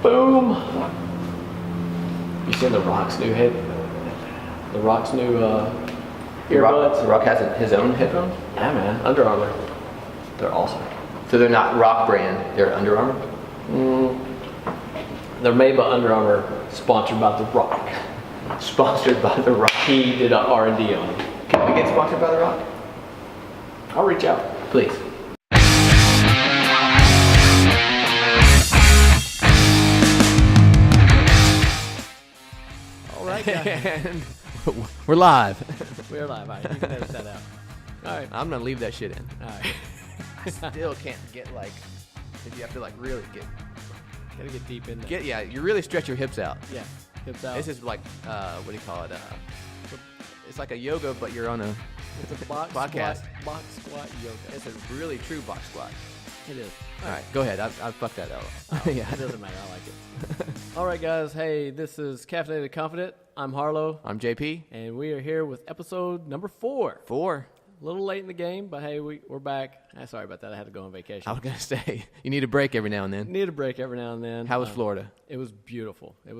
Boom. You seen The Rock's new earbuds? The Rock has his own headphones? Yeah, man. Under Armour. They're awesome. So they're not Rock brand, they're Under Armour? They're made by Under Armour, sponsored by The Rock. Sponsored by The Rock. He did an R&D on them. Can we get sponsored by The Rock? I'll reach out. Please. All right, guys. And we're live. We're live. All right, you can edit that out. All right. I'm going to leave that shit in. All right. I still can't get if you have to really Gotta get deep in there. you really stretch your hips out. Yeah. Hips out. This is like, what do you call it? It's like a yoga, but you're on a It's a box podcast. Box squat yoga. It's a really true box squat. It is. All right, go ahead. I fucked that up. Yeah, it doesn't matter. I like it. All right, guys. Hey, this is Caffeinated and Confident. I'm Harlow. I'm JP. And we are here with episode number 4. 4. A little late in the game, but hey, we're back. Sorry about that. I had to go on vacation. I was going to say, you need a break every now and then. Need a break every now and then. How was Florida? It was beautiful. It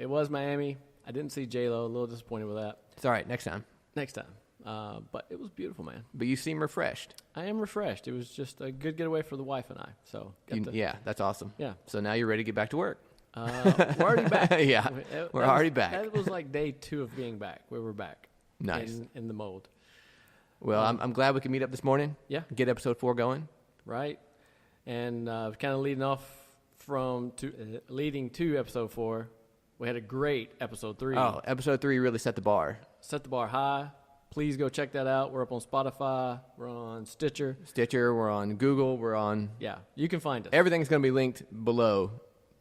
was Miami. I didn't see J-Lo. A little disappointed with that. It's all right. Next time. But it was beautiful, man. But you seem refreshed. I am refreshed. It was just a good getaway for the wife and I. So yeah, that's awesome. Yeah. So now you're ready to get back to work. We're already back. Yeah, we're already back. That was like day 2 of being back. We were back. Nice. In the mold. Well, I'm glad we could meet up this morning. Yeah. Get episode 4 going. Right. And kind of leading to episode 4, we had a great episode 3. Oh, episode 3 really set the bar. Set the bar high. Please go check that out. We're up on Spotify. We're on Stitcher. We're on Google. We're on... Yeah, you can find us. Everything's going to be linked below.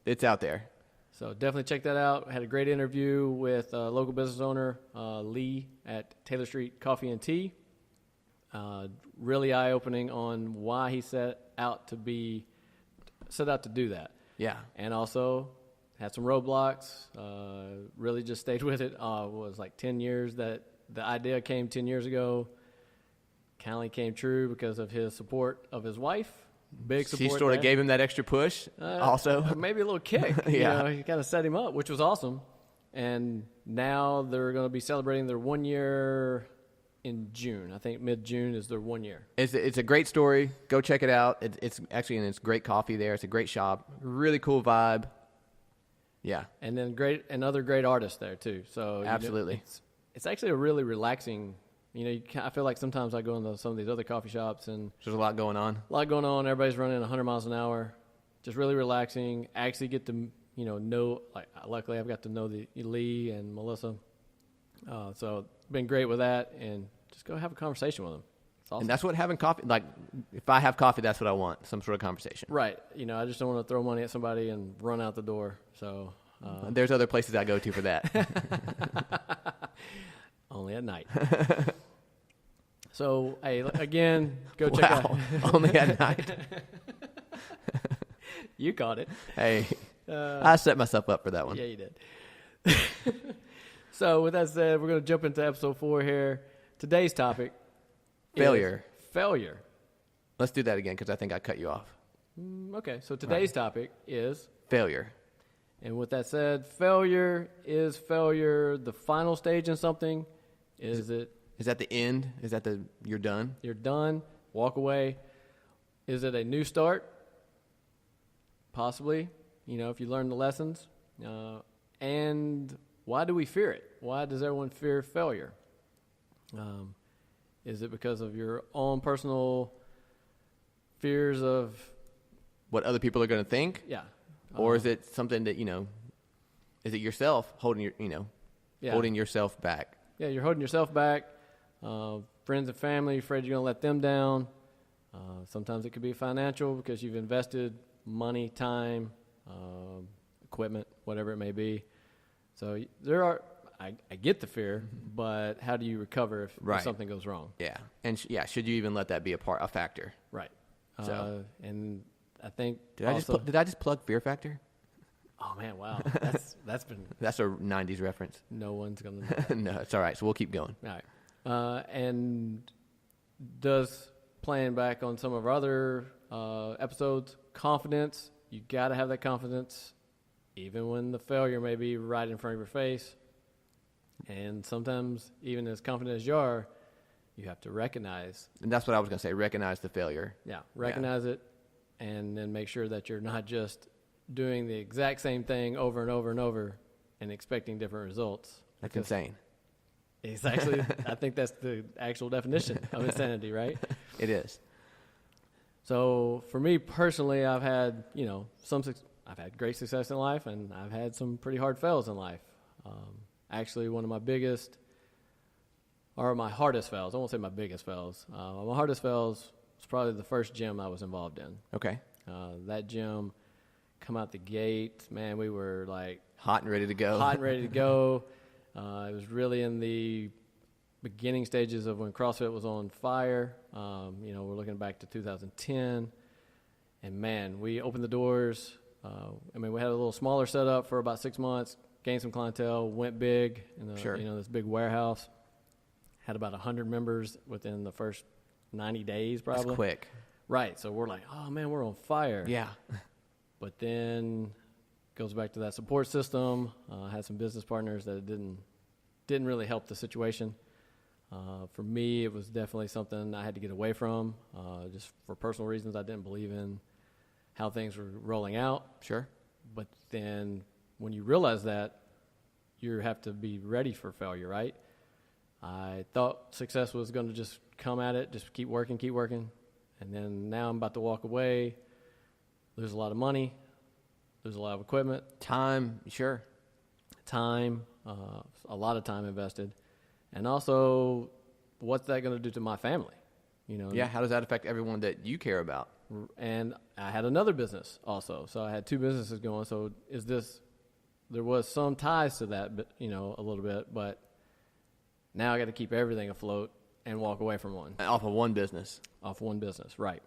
It's out there. So definitely check that out. I had a great interview with a local business owner, Lee, at Taylor Street Coffee and Tea. Really eye-opening on why he set out to do that. Yeah. And also had some roadblocks. Really just stayed with it. It was like 10 years that the idea came 10 years ago. Kindly came true because of his support of his wife. Big support. She sort of gave him that extra push also. Maybe a little kick. Yeah. He kind of set him up, which was awesome. And now they're going to be celebrating their 1 year in June. I think mid-June is their 1 year. It's a great story. Go check it out. It's great coffee there. It's a great shop. Really cool vibe. Yeah. And then other great artists there too. So absolutely. It's actually a really relaxing, I feel like sometimes I go into some of these other coffee shops and there's a lot going on. Everybody's running 100 miles an hour. Just really relaxing. I actually get to, know, luckily I've got to know the Lee and Melissa. So been great with that, and just go have a conversation with them. It's awesome. And that's what having coffee, if I have coffee, that's what I want, some sort of conversation. Right. I just don't want to throw money at somebody and run out the door. So there's other places I go to for that. Only at night. So, hey, again, go check out. Only at night. You caught it. Hey, I set myself up for that one. Yeah, you did. So, with that said, we're going to jump into episode 4 here. Today's topic Failure. Failure. Let's do that again because I think I cut you off. Okay, so today's topic is failure. And with that said, failure the final stage in something? Is that the end? Is that you're done? You're done. Walk away. Is it a new start? Possibly. If you learn the lessons. And why do we fear it? Why does everyone fear failure? Is it because of your own personal fears of what other people are going to think? Yeah. Or is it something that, is it yourself holding holding yourself back? Yeah, you're holding yourself back. Friends and family, afraid you're going to let them down. Sometimes it could be financial because you've invested money, time, equipment, whatever it may be. So I get the fear, but how do you recover if something goes wrong? Yeah. And should you even let that be a factor? Right. So. And I think did I just plug Fear Factor? Oh man, wow. That's a 90s reference. No one's going to know that. No, it's all right. So we'll keep going. All right. And playing back on some of our other episodes, confidence, you got to have that confidence even when the failure may be right in front of your face, and sometimes even as confident as you are, you have to recognize. And that's what I was going to say, recognize the failure. Yeah, recognize it, and then make sure that you're not just doing the exact same thing over and over and over and expecting different results. That's insane. It's actually, I think that's the actual definition of insanity, right? It is. So for me personally, I've had, I've had great success in life, and I've had some pretty hard fails in life. Actually, one of my biggest, or my hardest fails, I won't say my biggest fails. My hardest fails was probably the first gym I was involved in. Okay. That gym, come out the gate, man, we were like hot and ready to go. It was really in the beginning stages of when CrossFit was on fire. We're looking back to 2010, and man, we opened the doors. We had a little smaller setup for about 6 months, gained some clientele, went big in this big warehouse. Had about 100 members within the first 90 days, probably. That's quick. Right. So we're like, oh man, we're on fire. Yeah. But then goes back to that support system. Had some business partners that didn't really help the situation. For me, it was definitely something I had to get away from. Just for personal reasons, I didn't believe in how things were rolling out. Sure. But then when you realize that, you have to be ready for failure, right? I thought success was going to just come at it, just keep working. And then now I'm about to walk away, lose a lot of money, lose a lot of equipment. Time, sure. Time, a lot of time invested. And also, what's that going to do to my family? Yeah, how does that affect everyone that you care about? And I had another business also. So I had two businesses going. So there was some ties to that, a little bit, but now I got to keep everything afloat and walk away from one. Off of one business. Off one business, right.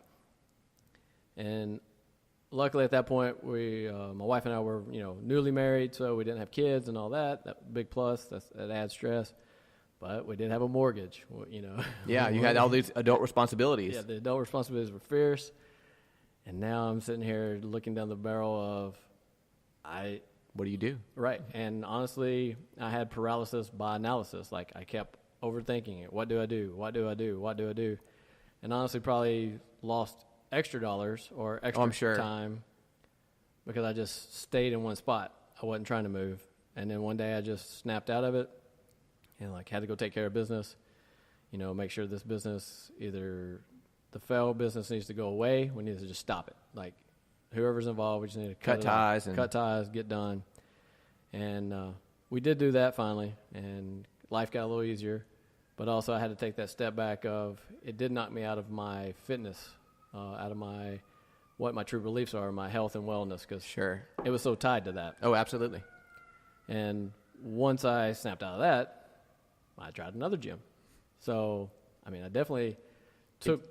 And luckily at that point, my wife and I were, newly married, so we didn't have kids and all that. That big plus, that adds stress. But we did have a mortgage, Yeah, you had all these adult responsibilities. Yeah, the adult responsibilities were fierce. And now I'm sitting here looking down the barrel of, what do you do? Right. And honestly, I had paralysis by analysis. Like, I kept overthinking it. What do I do? What do I do? What do I do? And honestly, probably lost extra dollars or extra time because I just stayed in one spot. I wasn't trying to move. And then one day I just snapped out of it and had to go take care of business, make sure this business, either the failed business needs to go away. We need to just stop it. Like, whoever's involved, we just need to cut ties, get done. And we did do that finally, and life got a little easier. But also I had to take that step back of, it did knock me out of my fitness, out of what my true beliefs are, my health and wellness, because it was so tied to that. Oh, absolutely. And once I snapped out of that, I tried another gym. So, I definitely took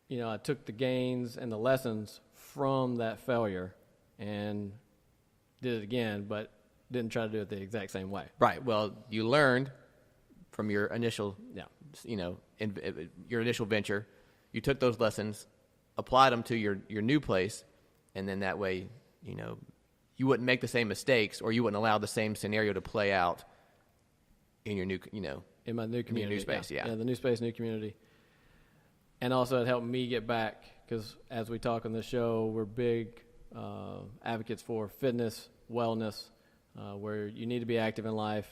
the gains and the lessons from that failure and did it again, but didn't try to do it the exact same way. Right. Well, you learned from your initial, your initial venture. You took those lessons, applied them to your new place, and then that way, you wouldn't make the same mistakes, or you wouldn't allow the same scenario to play out in your new, in my new community, new space. Yeah, the new space, new community. And also it helped me get back, because as we talk on the show, we're big advocates for fitness, wellness, where you need to be active in life.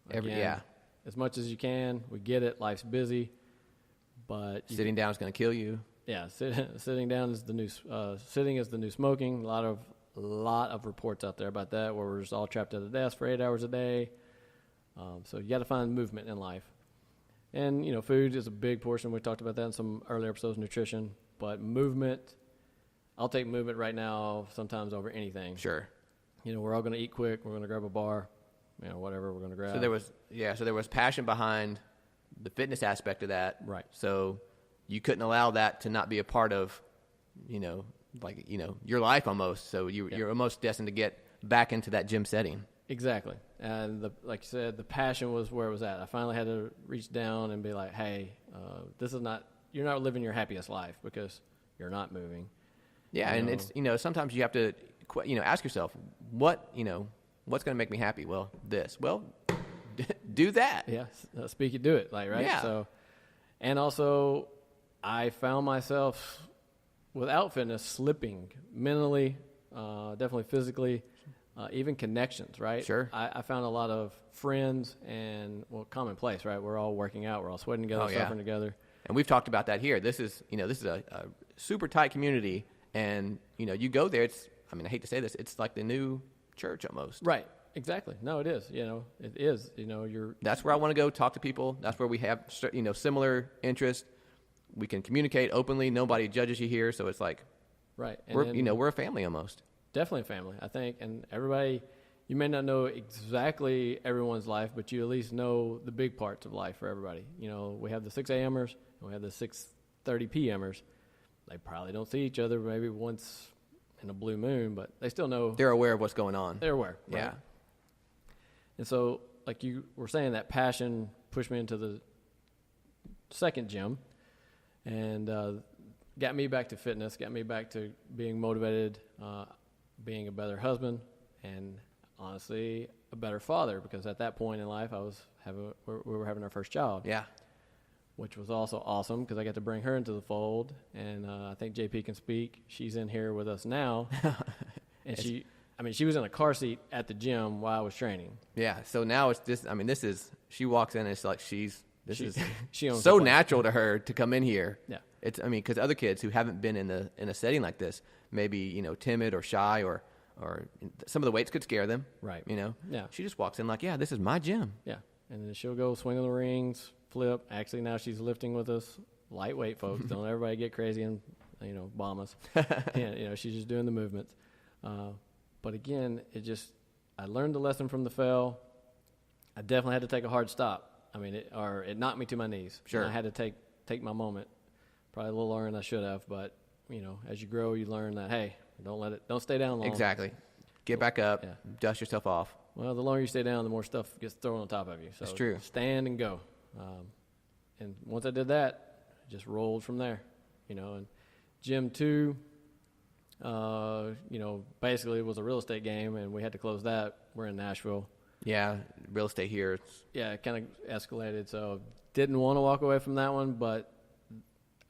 As much as you can. We get it. Life's busy, but sitting down is going to kill you. Yeah, sitting down is the new sitting is the new smoking. A lot of reports out there about that, where we're just all trapped at a desk for 8 hours a day. So you got to find movement in life. And, food is a big portion. We talked about that in some earlier episodes, nutrition. But movement, I'll take movement right now sometimes over anything. Sure. We're all going to eat quick. We're going to grab a bar, whatever we're going to grab. So there was passion behind the fitness aspect of that. Right. So you couldn't allow that to not be a part of, your life almost. So you're almost destined to get back into that gym setting. Exactly. And like you said, the passion was where it was at. I finally had to reach down and be like, hey, you're not living your happiest life because you're not moving. Yeah, and it's, sometimes you have to ask yourself, what's going to make me happy? Well, this. Well, do that. Yeah, speak it, do it, right? Yeah. So, and also, I found myself without fitness slipping mentally, definitely physically, even connections, right? Sure. I found a lot of friends and commonplace, right? We're all working out, we're all sweating together, suffering together. And we've talked about that here. This is a super tight community, and you go there. I hate to say this, it's like the new church almost. Right. Exactly. No, it is. It is. That's where I want to go talk to people. That's where we have similar interests. We can communicate openly. Nobody judges you here, so it's like, right. And we're a family almost. Definitely a family, I think, and everybody. You may not know exactly everyone's life, but you at least know the big parts of life for everybody. We have the 6 a.m.ers and we have the 6:30 p.m.ers. They probably don't see each other maybe once in a blue moon, but they still know. They're aware of what's going on. They're aware. Right? Yeah. And so, like you were saying, that passion pushed me into the second gym and got me back to fitness, got me back to being motivated, being a better husband, and honestly, a better father, because at that point in life, we were having our first child. Yeah. Which was also awesome because I got to bring her into the fold, and I think JP can speak. She's in here with us now, and she was in a car seat at the gym while I was training. Yeah. So now it's this. She walks in and it's like she owns so natural to her to come in here. Yeah. Because other kids who haven't been in a setting like this, maybe timid or shy or some of the weights could scare them. Right. Yeah. She just walks in like, yeah, this is my gym. Yeah. And then she'll go swing on the rings, flip. Actually, now she's lifting with us, lightweight, folks. Don't everybody get crazy and bomb us. She's just doing the movements. But again, I learned the lesson from the fail. I definitely had to take a hard stop. It knocked me to my knees. Sure. And I had to take my moment. Probably a little longer than I should have, but as you grow, you learn that, hey, don't stay down long. Exactly. Get back up, dust yourself off. Well, the longer you stay down, the more stuff gets thrown on top of you. So that's true. Stand and go. And once I did that, I just rolled from there. And gym 2, basically it was a real estate game, and we had to close that. We're in Nashville. Yeah, real estate here. It kind of escalated, so didn't want to walk away from that one, but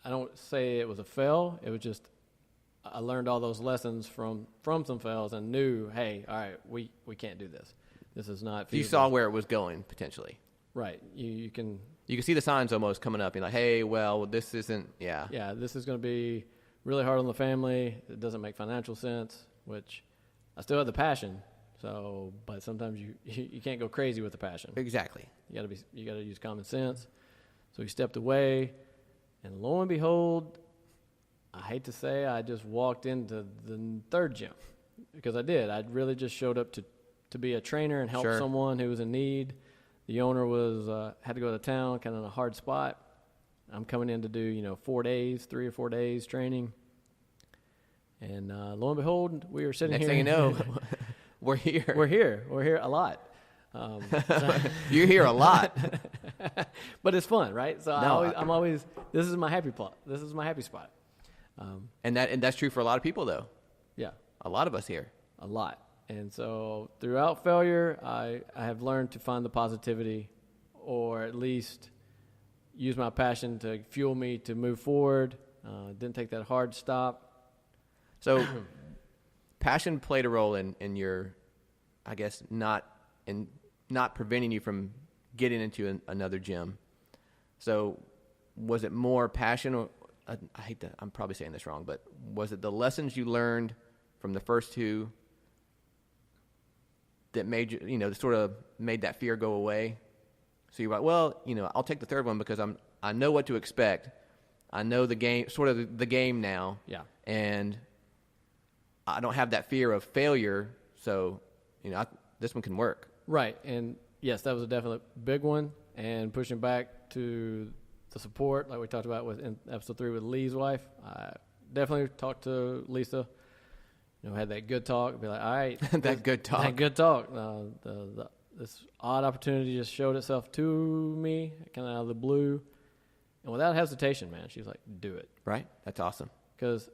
I don't say it was a fail. It was just I learned all those lessons from some fails and knew, hey, all right, we can't do this. This is not feasible. You saw where it was going, potentially. Right. You can see the signs almost coming up. You're like, hey, well, this isn't, yeah. Yeah, this is going to be really hard on the family. It doesn't make financial sense, which I still have the passion. So, but sometimes you can't go crazy with the passion. Exactly. You got to use common sense. So he stepped away, and lo and behold, I hate to say, I just walked into the third gym because I did. I really just showed up to be a trainer and help someone who was in need. The owner had to go to town, kind of in a hard spot. I'm coming in to do 3 or 4 days training, and lo and behold, we are sitting Next here. Next thing you know, we're here. We're here a lot. You're here a lot, but it's fun, right? So I'm always. This is my happy plot. This is my happy spot. And that's true for a lot of people, though. Yeah, a lot of us here. A lot. And so throughout failure, I have learned to find the positivity, or at least use my passion to fuel me to move forward. Didn't take that hard stop. So passion played a role in your, I guess, not preventing you from getting into another gym. So was it more passion, or I'm probably saying this wrong, but was it the lessons you learned from the first 2 that made you, sort of made that fear go away? So you're like, well, I'll take the third one because I know what to expect. I know the game, sort of the game now. Yeah. And I don't have that fear of failure. So, this one can work. Right. And yes, that was a definite big one. And pushing back to the support, like we talked about in episode 3 with Lee's wife, I definitely talked to Lisa. Had that good talk. Be like, all right, that good talk. That good talk. This odd opportunity just showed itself to me, kind of out of the blue, and without hesitation, man. She was like, "Do it." Right. That's awesome. Because,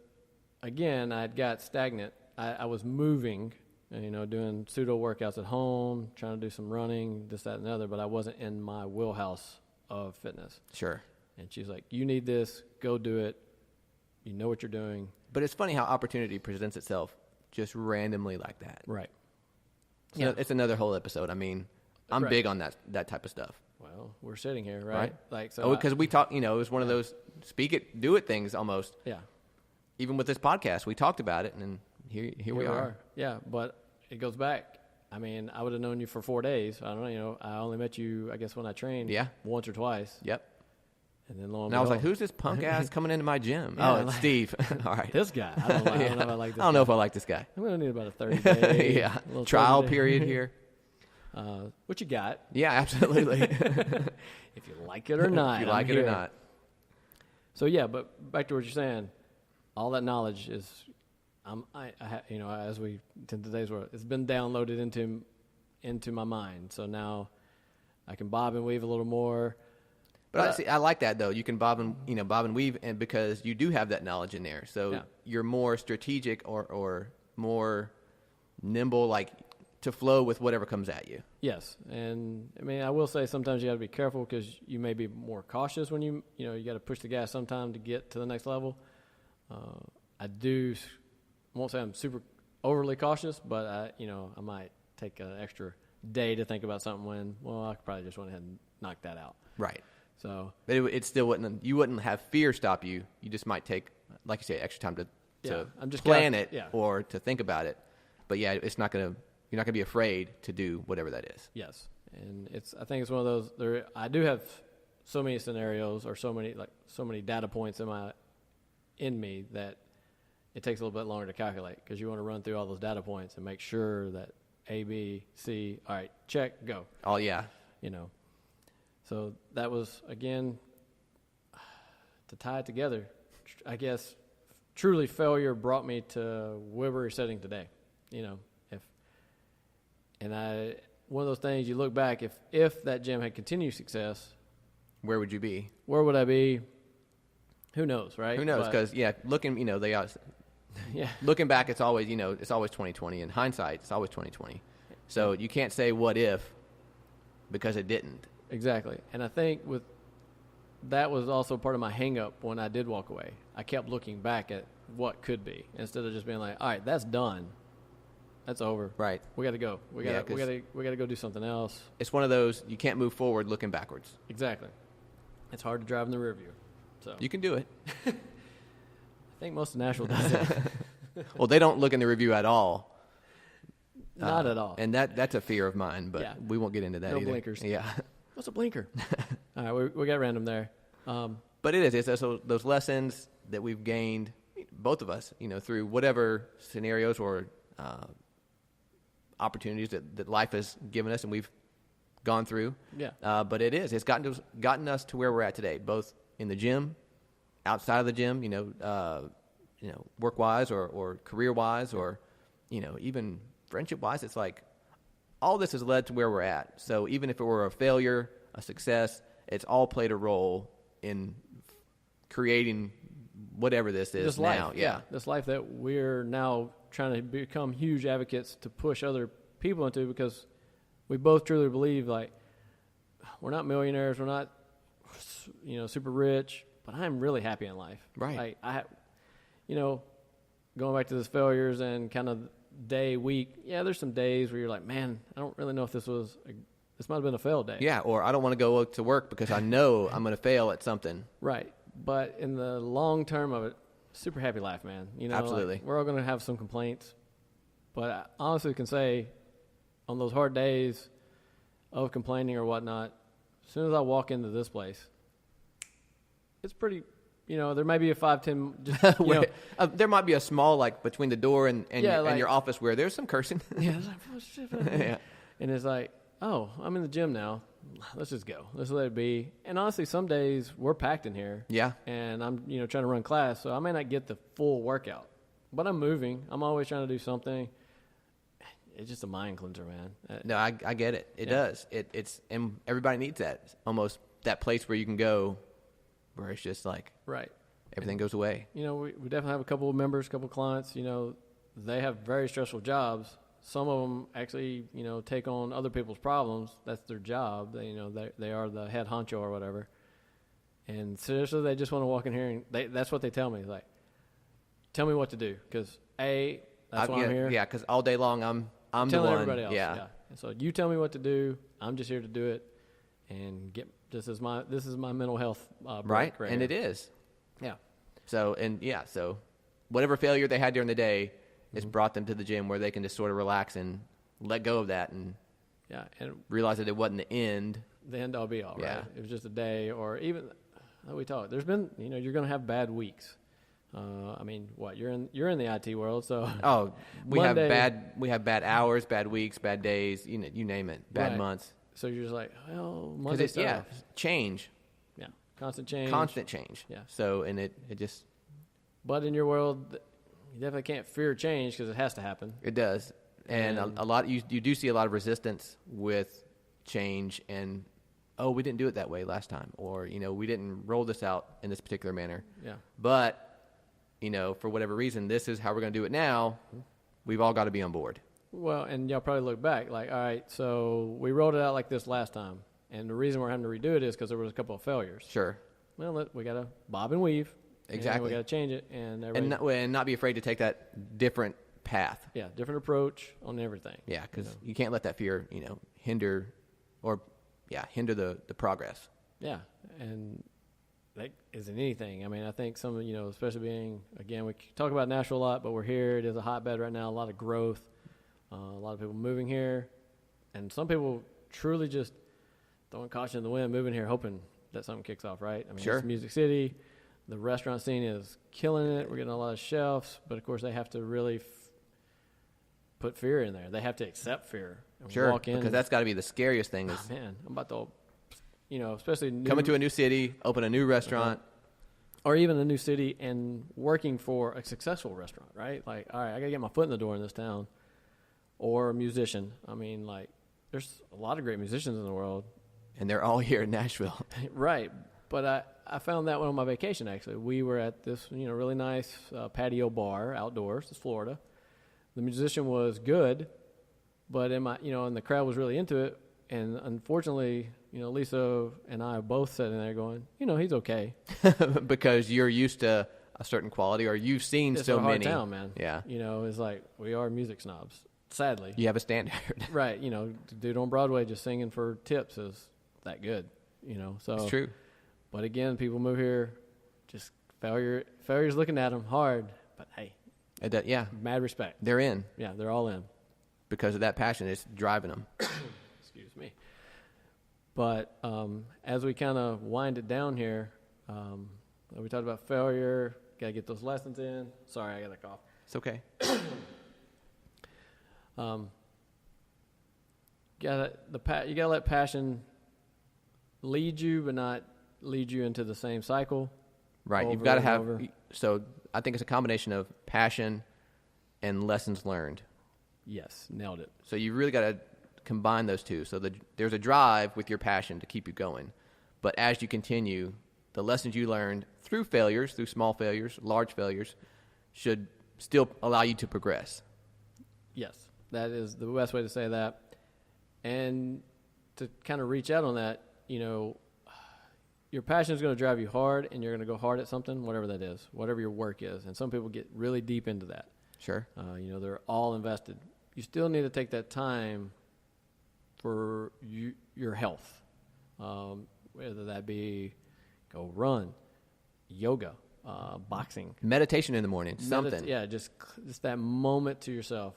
again, I got stagnant I was moving, and, doing pseudo workouts at home, trying to do some running, this, that, and the other, but I wasn't in my wheelhouse of fitness. Sure. And she's like, you need this, go do it. You know what you're doing. But it's funny how opportunity presents itself just randomly like that. Right. So it's another whole episode. I mean, I'm Right. big on that type of stuff. Well, we're sitting here, right? Like, so because we talk, it was one of those speak it, do it things almost. Yeah. Even with this podcast, we talked about it, and here we are. Yeah, but it goes back. I mean, I would have known you for 4 days. I don't know, I only met you, I guess, when I trained. Yeah. Once or twice. Yep. And then lo And I was like, who's this punk ass coming into my gym? Yeah, it's Steve. All right. This guy. I don't know if I like this I don't know if I like this guy. I'm going to need about a 30-day. Trial period here. What you got? Yeah, absolutely. If you like it or not. If you like it or not. So, yeah, but back to what you're saying, all that knowledge is, as we, in today's world, it's been downloaded into my mind. So now I can bob and weave a little more. But I like that though. You can bob and weave, and because you do have that knowledge in there, so you're more strategic or more nimble, like to flow with whatever comes at you. Yes, and I mean I will say sometimes you got to be careful because you may be more cautious when you got to push the gas sometime to get to the next level. I won't say I'm super overly cautious, but I might take an extra day to think about something when I could probably just went ahead and knock that out. Right. So, but it still wouldn't. You wouldn't have fear stop you. You just might take, like you say, extra time to plan it or to think about it. But yeah, it's not gonna. You're not gonna be afraid to do whatever that is. Yes, and I think it's one of those. I do have so many scenarios or so many data points in me that it takes a little bit longer to calculate because you want to run through all those data points and make sure that A, B, C. All right, check, go. Oh yeah. So that was, again, to tie it together, I guess, truly failure brought me to where we're sitting today. One of those things you look back, if that gym had continued success, where would you be? Where would I be? Who knows, right? Who knows? Because looking back, it's always 2020. In hindsight, it's always 2020. So you can't say what if because it didn't. Exactly. And I think that was also part of my hang-up when I did walk away. I kept looking back at what could be instead of just being like, all right, that's done. That's over. Right. We got to go. We got to go do something else. It's one of those, you can't move forward looking backwards. Exactly. It's hard to drive in the rear view. So you can do it. I think most of Nashville does it. Well, they don't look in the review at all. Not at all. And that's a fear of mine, but we won't get into that either. No blinkers. Yeah. What's a blinker? All right, we got random there. But it is. It's those lessons that we've gained, both of us, through whatever scenarios or opportunities that life has given us and we've gone through. Yeah. But it's gotten us to where we're at today, both in the gym, outside of the gym, work-wise or career-wise or, even friendship-wise. It's like all this has led to where we're at. So even if it were a failure, a success, it's all played a role in creating whatever this is this now. Life, yeah. This life that we're now trying to become huge advocates to push other people into because we both truly believe, like, we're not millionaires, we're not, super rich, but I'm really happy in life. Right. Like, going back to those failures and kind of day, week, there's some days where you're like, man, I don't really know if this might have been a failed day. Yeah, or I don't want to go to work because I know I'm going to fail at something. Right. But in the long term of it, super happy life, man. Absolutely. Like, we're all going to have some complaints. But I honestly can say on those hard days of complaining or whatnot, as soon as I walk into this place, it's pretty, there may be a 5-10, there might be a small, like, between the door and your office where there's some cursing. Yeah. It's like, oh, shit. Yeah. And it's like, oh, I'm in the gym now. Let's just go. Let's let it be. And honestly, some days we're packed in here. Yeah. And I'm, trying to run class, so I may not get the full workout. But I'm moving. I'm always trying to do something. It's just a mind cleanser, man. No, I get it. It does. And everybody needs that. It's almost that place where you can go where it's just like right. everything goes away. We definitely have a couple of members, a couple of clients, they have very stressful jobs. Some of them actually, take on other people's problems. That's their job. They are the head honcho or whatever. And seriously, they just want to walk in here and that's what they tell me. Like, tell me what to do. Because that's why I'm here. Yeah, because all day long I'm the telling one. everybody else. Yeah. And so you tell me what to do. I'm just here to do it and this is my mental health break right and here. It is. Yeah. So whatever failure they had during the day, it's brought them to the gym where they can just sort of relax and let go of that and realize that it wasn't the end. The end all be all, right? Yeah. It was just a day, or even we talked. There's been, you're going to have bad weeks. You're in the IT world, so we have bad hours, bad weeks, bad days, you name it, bad months. So you're just like, well, Monday stuff. Change. Yeah, constant change. Yeah. So it just. But in your world, you definitely can't fear change because it has to happen. It does, and a lot you do see a lot of resistance with change and. Oh, we didn't do it that way last time, or we didn't roll this out in this particular manner. Yeah. But for whatever reason, this is how we're going to do it now. We've all got to be on board. Well, and y'all probably look back like, all right, so we rolled it out like this last time, and the reason we're having to redo it is because there was a couple of failures. Sure. Well, we got to bob and weave. Exactly. And we got to change it, and not be afraid to take that different path. Yeah, different approach on everything. Yeah, because you can't let that fear, hinder the progress. Yeah, and that isn't anything. I think some, especially being, again, we talk about Nashville a lot, but we're here. It is a hotbed right now, a lot of growth, a lot of people moving here, and some people truly just throwing caution in the wind, moving here, hoping that something kicks off, right? Sure. It's Music City. The restaurant scene is killing it. We're getting a lot of chefs, but, of course, they have to really put fear in there. They have to accept fear. Sure, walk in because that's got to be the scariest thing. I'm about to, especially coming to a new city, open a new restaurant. Or even a new city and working for a successful restaurant, right? Like, all right, I got to get my foot in the door in this town. Or a musician. There's a lot of great musicians in the world. And they're all here in Nashville. Right. But I found that one on my vacation, actually. We were at this, really nice patio bar outdoors. It's Florida. The musician was good. But and the crowd was really into it, and unfortunately, Lisa and I are both sitting there going, he's okay, because you're used to a certain quality, or you've seen it's so a hard many. Town, man. Yeah, it's like we are music snobs. Sadly, you have a standard, right? Dude on Broadway just singing for tips is that good, So it's true. But again, people move here, just failure's looking at them hard. But hey, mad respect. They're in. Yeah, they're all in. Because of that passion, it's driving them. Excuse me. But as we kind of wind it down here, we talked about failure. Got to get those lessons in. Sorry, I got a cough. It's okay. You gotta let passion lead you, but not lead you into the same cycle. Right. You've got to have. So I think it's a combination of passion and lessons learned. Yes, nailed it. So you really got to combine those two. So there's a drive with your passion to keep you going. But as you continue, the lessons you learned through failures, through small failures, large failures, should still allow you to progress. Yes, that is the best way to say that. And to kind of reach out on that, your passion is going to drive you hard, and you're going to go hard at something, whatever that is, whatever your work is. And some people get really deep into that. Sure. They're all invested. You still need to take that time for your health, whether that be go run, yoga, boxing, meditation in the morning, something. Just that moment to yourself.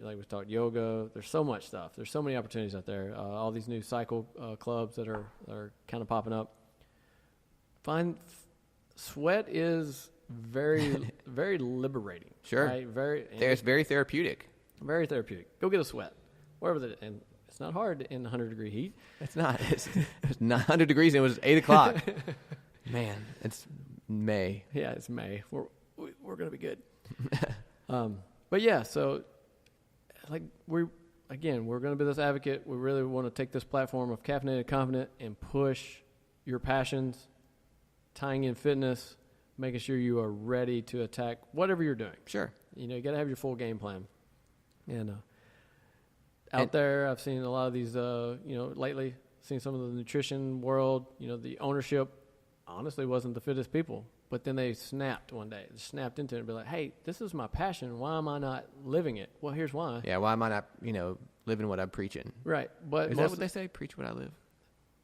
Like we talked, yoga. There's so much stuff. There's so many opportunities out there. All these new cycle clubs that are kind of popping up. Sweat is very very liberating. Sure. Right? It's very therapeutic. Very therapeutic. Go get a sweat. Wherever and it's not hard in 100-degree heat. It's not. It's 100 degrees and it was 8 o'clock. Man, it's May. Yeah, it's May. We're going to be good. But yeah, so we're going to be this advocate. We really want to take this platform of Caffeinated and Confident and push your passions, tying in fitness, making sure you are ready to attack whatever you're doing. Sure. You got to have your full game plan. And out there, I've seen a lot of these, lately, seen some of the nutrition world, the ownership honestly wasn't the fittest people. But then they snapped one day. They snapped into it and be like, hey, this is my passion. Why am I not living it? Well, here's why. Yeah, why am I not, living what I'm preaching? Right. But is that what they say? Preach what I live?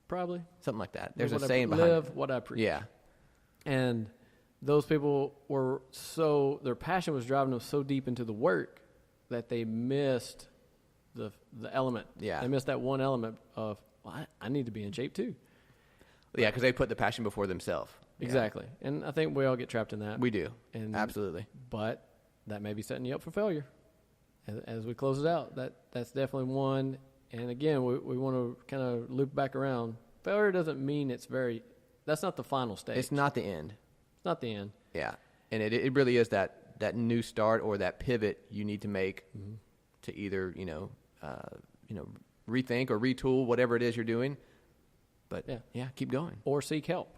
Probably. Something like that. There's a saying behind it. Live what I preach. Yeah. And those people were their passion was driving them so deep into the work that they missed the element. Yeah. They missed that one element of, well, I need to be in shape too. Yeah, because they put the passion before themselves. Exactly. Yeah. And I think we all get trapped in that. We do. Absolutely. But that may be setting you up for failure. As we close it out, that's definitely one. And again, we want to kind of loop back around. Failure doesn't mean that's not the final stage. It's not the end. It's not the end. Yeah. And it really is that new start or that pivot you need to make to either, rethink or retool whatever it is you're doing. But yeah, keep going. Or seek help.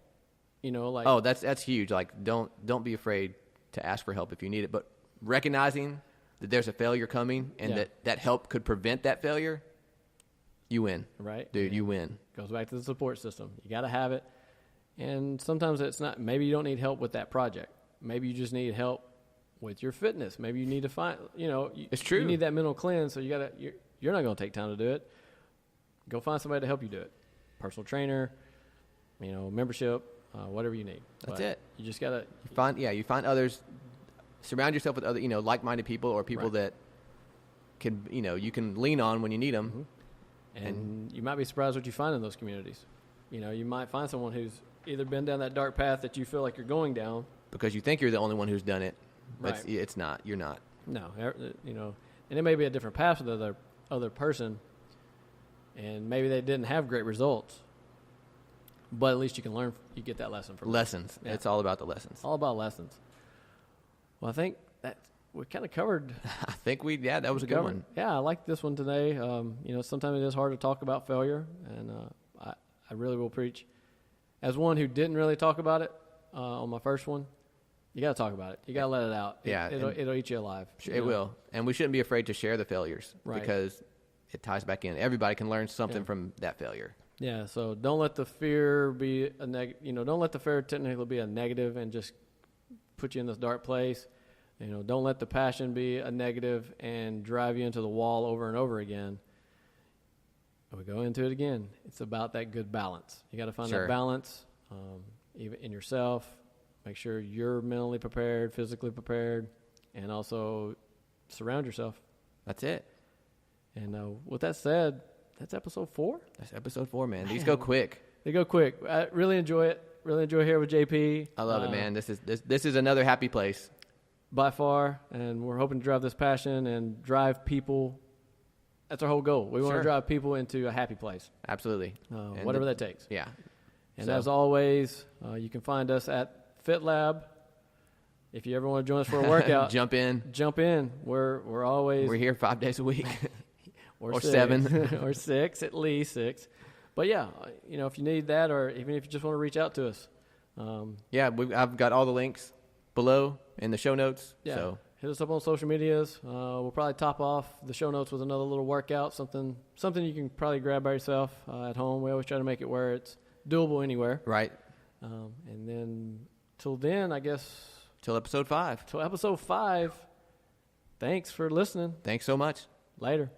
That's huge. Like don't be afraid to ask for help if you need it, but recognizing that there's a failure coming and that help could prevent that failure, you win. Right. Dude, you win. Goes back to the support system. You got to have it. And sometimes it's not, maybe you don't need help with that project. Maybe you just need help with your fitness. Maybe you need to find, it's true. You need that mental cleanse, so you're not going to take time to do it. Go find somebody to help you do it. Personal trainer, membership, whatever you need. That's it. You just got to you find others, surround yourself with other, like-minded people or people that can, you can lean on when you need them. Mm-hmm. And you might be surprised what you find in those communities. You might find someone who's either been down that dark path that you feel like you're going down. Because you think you're the only one who's done it, but right. it's not. You're not. No, and it may be a different path with the other person, and maybe they didn't have great results, but at least you can learn. You get that lesson from lessons. Yeah. It's all about the lessons. All about lessons. Well, I think that we kind of covered. I think that was a good one. Yeah, I like this one today. Sometimes it is hard to talk about failure, and I really will preach. As one who didn't really talk about it on my first one, you got to talk about it. You got to let it out. Yeah, it'll eat you alive. It will, and we shouldn't be afraid to share the failures because it ties back in. Everybody can learn something from that failure. Yeah, so don't let the fear be a don't let the fear technically be a negative and just put you in this dark place. Don't let the passion be a negative and drive you into the wall over and over again. We go into it again. It's about that good balance. You got to find that balance, even in yourself. Make sure you're mentally prepared, physically prepared, and also surround yourself. That's it. And with that said, that's episode 4. That's episode 4, man. These go quick. They go quick. I really enjoy it. Really enjoy here with JP. I love it, man. This is another happy place. By far, and we're hoping to drive this passion and drive people. That's our whole goal. We want to drive people into a happy place. Absolutely. Whatever that takes. Yeah. And as always, you can find us at FitLab. If you ever want to join us for a workout, jump in. We're always here 5 days a week, or 7, or 6, at least 6. But yeah, if you need that, or even if you just want to reach out to us, I've got all the links below in the show notes. Yeah, so hit us up on social medias. We'll probably top off the show notes with another little workout, something you can probably grab by yourself at home. We always try to make it where it's doable anywhere. Right. And then till then, I guess. Till episode 5. Thanks for listening. Thanks so much. Later.